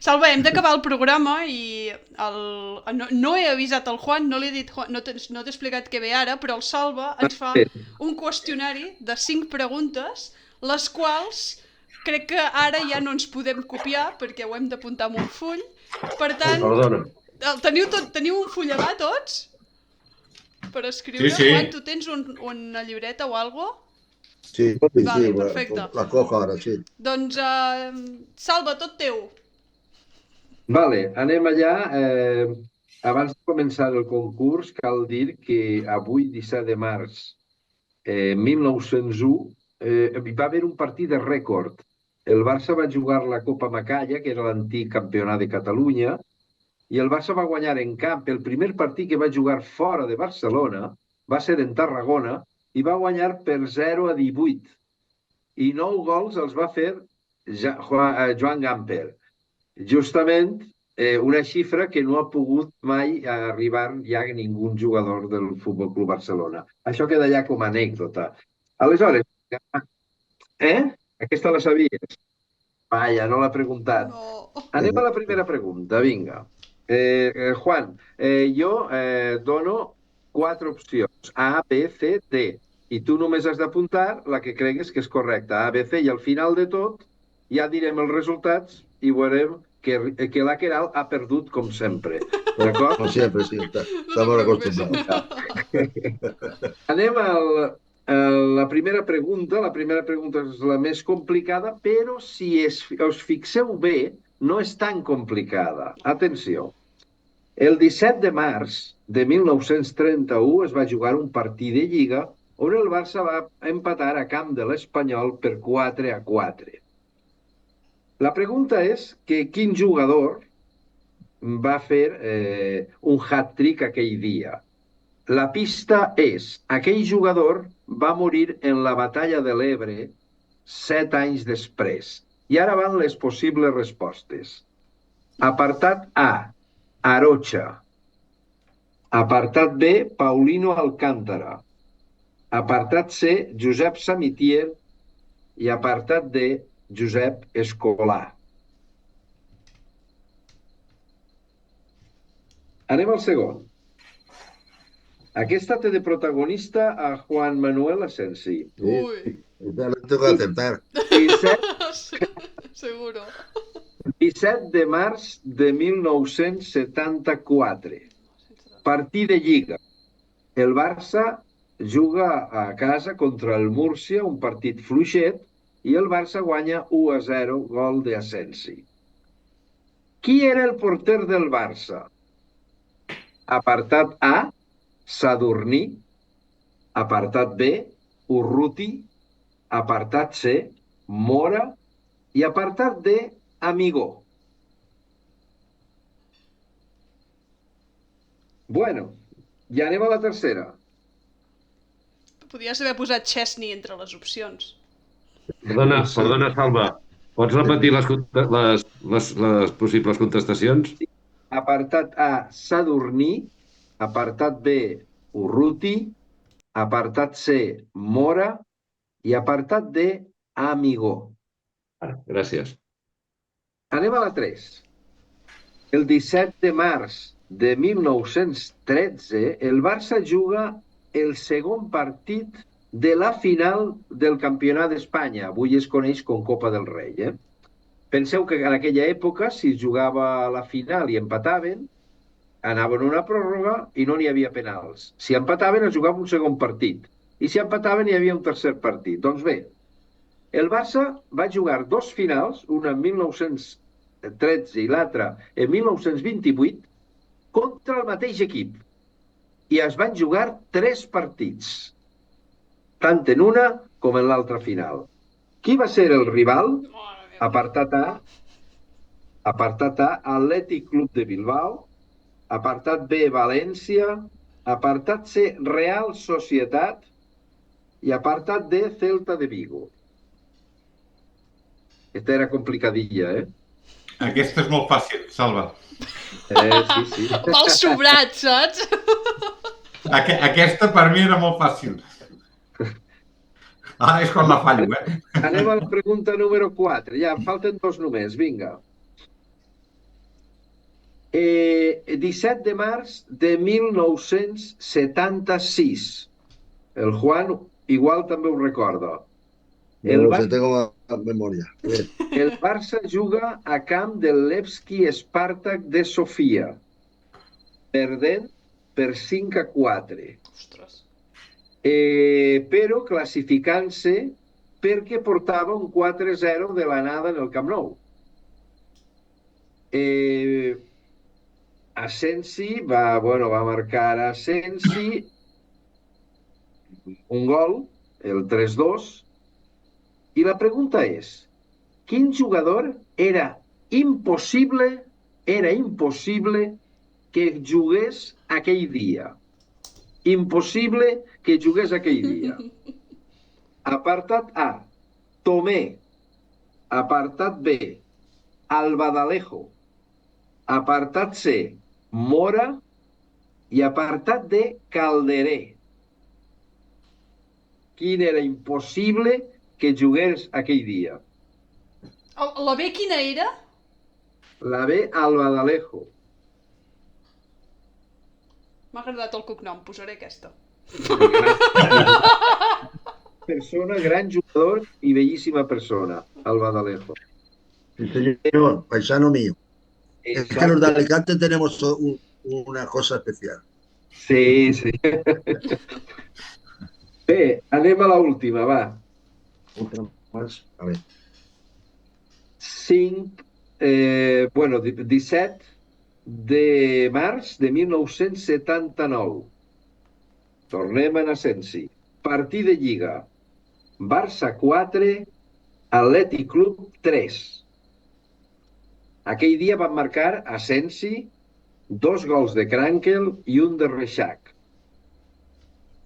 Salva, hem d'acabar el programa i no he avisat el Juan, no l'he dit, Juan, no t'he explicat què ve ara, però el Salva ens fa Bé, un qüestionari de 5 preguntes, les quals crec que ara ja no ens podem copiar perquè ho hem d'apuntar en un full. Per tant, perdona. teniu un full a mà tots per Sí, escriure? sí. Juan, tu tens una llibreta o algo? Sí, Vale, sí, perfecte. la cojo ahora, sí. Doncs, Salva, tot teu. Vale, anem allà. Abans de començar el concurs, cal dir que avui, 17 de març 1901, hi va haver un partit de rècord. El Barça va jugar la Copa Macalla, que era l'antic campionat de Catalunya, i el Barça va guanyar en camp. El primer partit que va jugar fora de Barcelona va ser en Tarragona i va guanyar per 0-18. I 9 gols els va fer Joan Gamper. Justament una xifra que no ha pogut mai arribar ja a ningú jugador del Futbol Club Barcelona. Això queda ja com a anècdota. Aleshores, aquesta la sabies? Vaja, no l'ha preguntat. No. Anem a la primera pregunta, vinga. Juan, jo dono 4 opcions, A, B, C, D, i tu només has d'apuntar la que cregues que és correcta, A, B, C, i al final de tot ja direm els resultats i veurem que la Queralt ha perdut com sempre. D'acord? Como siempre, sí, estamos acostumbrados. Anem a la primera pregunta. La primera pregunta és la més complicada, però si us fixeu bé, no és tan complicada. Atenció. El 17 de març de 1931 es va jugar un partit de Lliga on el Barça va empatar a camp de l'Espanyol per 4-4. La pregunta és que quin jugador va fer un hat-trick aquell dia. La pista és, aquell jugador va morir en la batalla de l'Ebre 7 anys després. I ara van les possibles respostes. Apartat A, Arocha. Apartat B, Paulino Alcántara. Apartat C, Josep Samitier. I apartat D, Josep Escolà. Anem al segon. Aquesta té de protagonista a Juan Manuel Asensi. Ui. Ya lo tengo que aceptar. 17 de març de 1974. Partit de Lliga. El Barça juga a casa contra el Múrcia, un partit fluixet, i el Barça guanya 1-0, gol d'Asensi. Qui era el porter del Barça? Apartat A, Sadurní. Apartat B, Urruti. Apartat C, Mora. I apartat D, Amigó. Bueno, ja anem a la tercera. Podies haver posat Chesney entre les opcions. Perdona, Salva. Pots repetir les possibles contestacions? Apartat A, Sadurní. Apartat B, Urruti. Apartat C, Mora. I apartat D, Amigó. Gràcies. Anem a la 3. El 17 de març de 1913, el Barça juga el segon partit de la final del Campionat d'Espanya. Avui es coneix com Copa del Rei. Penseu que en aquella època, si es jugava a la final i empataven, anaven a una pròrroga i no n'hi havia penals. Si empataven, es jugava un segon partit. I si empataven, hi havia un tercer partit. Doncs bé, el Barça va jugar 2 finals, una en 1913 i l'altra en 1928, contra el mateix equip. I es van jugar 3 partits, tant en una com en l'altra final. Qui va ser el rival? Apartat A, Atlètic Club de Bilbao. Apartat B, València. Apartat C, Real Societat. I apartat D, Celta de Vigo. Aquesta era complicadilla, Aquesta és molt fàcil, Salva. Sí. Mal sobrat, saps? Aquesta per mi era molt fàcil. Ara és quan la fallo, Anem a la pregunta número 4. Ja, em falten 2 només, vinga. 17 de març de 1976. El Juan igual també ho recorda. No lo sé, tengo memoria. Bien. El Barça juga a camp del Levski Spartak de Sofia, perdent per 5-4. Ostres. Però classificant-se perquè portava un 4-0 de l'anada en el Camp Nou. Asensi va marcar Asensi un gol, el 3-2, i la pregunta és, quin jugador era impossible que jugués aquell dia? Impossible que jugués aquell dia. Apartat A, Tomé. Apartat B, Albadalejo. Apartat C, Mora. I apartat D, Calderé. Quin era impossible que jugués aquell dia? La B quina era? La B, Albadalejo. M'ha agradat el cognom, posaré aquesta. Persona, gran jugador y bellísima persona, Albadalejo. Sí, señor, paisano mío. Es que los de Exacte. Alicante tenemos una cosa especial. Sí, sí. Bé, anem a l'última, va. Otra más. A ver. 17 de març de 1979. Tornem a Asensi. Partit de Lliga. Barça 4, Atlètic Club 3. Aquell dia van marcar Asensi, 2 gols de Krankel i un de Reixac.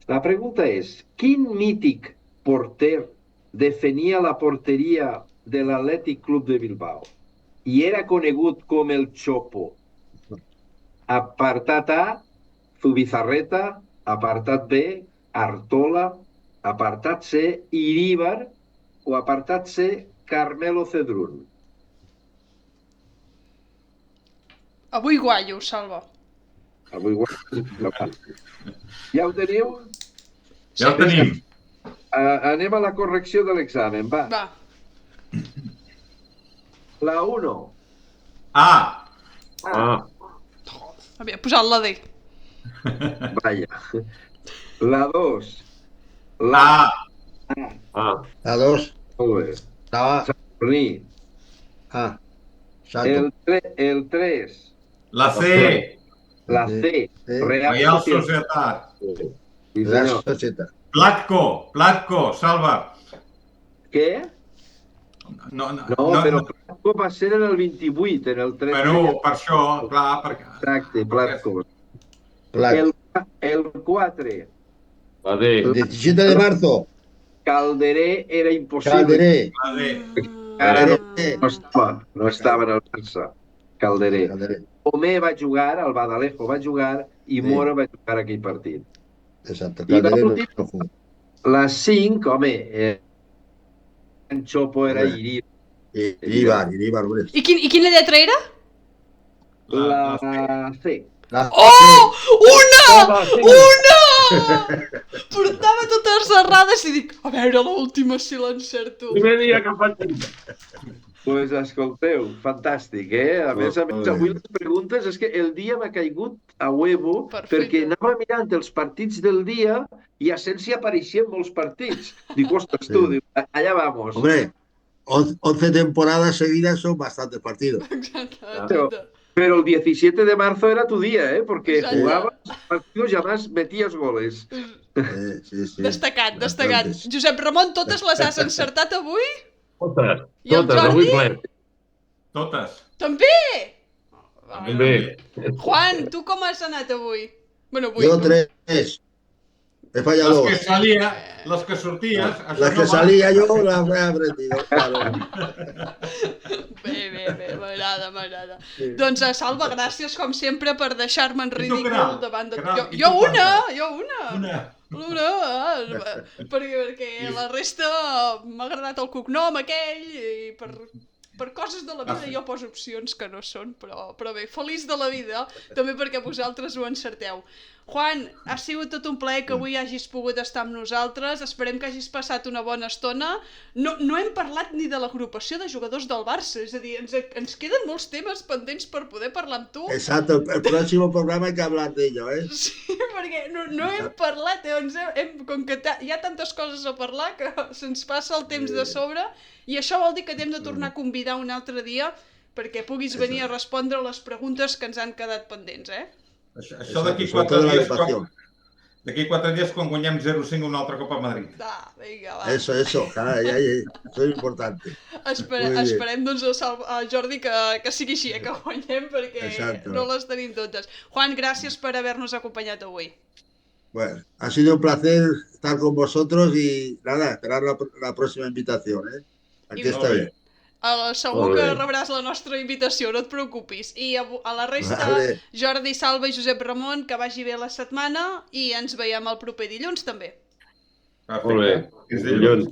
La pregunta és, quin mític porter defenia la porteria de l'Atlètic Club de Bilbao i era conegut com el Chopo? Apartat A, Zubizarreta. Apartat B, Artola. Apartat C, Iríbar. O apartat C, Carmelo Cedrún. Avui guanyo, Salva. Avui ja ho teniu? Ja ho tenim. Anem a la correcció de l'examen, va. Va. La 1. A. Havia posat la D. Vaya. La 2. A. La 2. Molt bé. La Torní. A. Santo. El 3. La C. La C. Real Societat. Sí, La senyor. Societat. Platco, Salva. Què? No, No, però Platco va ser en el 28, en el 3. Però per això, clar, perquè... Exacte, Platco. Claro. El 4. La D. El 17 de marzo. Calderé era impossible. Calderé. La D. Ara Calderé. no estava en el Barça. Calderé. Calderé. Tomé va jugar, el Badalejo va jugar i Sí. Mora va jugar aquell partit. Exacto. I Calderé l'últim- no jugó. La 5, home, en Chopo era Irí. Iríbar, hombre. I quina lletra era? La C. Oh! Una! La C. Una! Portava totes errades i dic, a veure, l'última si l'encerto. Primer dia que faig... Pues escolteu, fantàstic, A més, avui les preguntes és que el dia m'ha caigut a huevo Perfecte. perquè anava mirant els partits del dia i a Sensi apareixien molts partits. Dic, ostres, tu, Sí. dic, allà vamos. Hombre, 11 temporadas seguidas son bastantes partidos. Exacte. Pero el 17 de marzo era tu día, porque Exacte. jugabas partidos y además metías goles. Sí, sí. Destacat. Bastantes. Josep Ramon, totes les has encertat avui? Totes, I el totes, avui Jordi? ple. Totes. També! Bé. Juan, tu com has anat avui? Bueno, avui. Yo 3. He fallado Les que 2. salia, les que sorties... això Las no que va. salía yo las he aprendido. Claro. Bé, m'agrada. Sí. Doncs, Salva, gràcies, com sempre, per deixar-me en I tu, ridícul Caral? davant de... Caral, i Jo tu, una! Una. Perquè la resta m'ha agradat el cognom aquell i per Per coses de la vida jo poso opcions que no són, però bé, feliç de la vida, també perquè vosaltres ho encerteu. Juan, ha sigut tot un plaer que avui hagis pogut estar amb nosaltres, esperem que hagis passat una bona estona. No hem parlat ni de l'agrupació de jugadors del Barça, és a dir, ens queden molts temes pendents per poder parlar amb tu. Exacto, el próximo programa hay que hablar de ello, ¿eh? Sí, perquè no hem parlat, com que hi ha tantes coses a parlar que se'ns passa el temps de sobre, i això vol dir que t'hem de tornar a convidar un altre dia perquè puguis venir a respondre les preguntes que ens han quedat pendents, eh? Això d'aquí sobre todo 4 la dies, agrupación. d'aquí 4 dies quan guanyem 0-5 un altre cop a Madrid. Vinga, va. Eso, caray, eso es importante. Muy bien. Esperem, doncs, a Jordi que sigui així, que guanyem, perquè Exacto. no les tenim totes. Juan, gràcies per haver-nos acompanyat avui. Bueno, ha sido un placer estar con vosotros y nada, esperar la próxima invitación, ¿eh? Aquí Igual. estaré. Segur Molt que bé. rebràs la nostra invitació, no et preocupis. I a la resta, Vale. Jordi, Salva i Josep Ramon, que vagi bé la setmana i ens veiem el proper dilluns també. Molt bé. Fins Dilluns.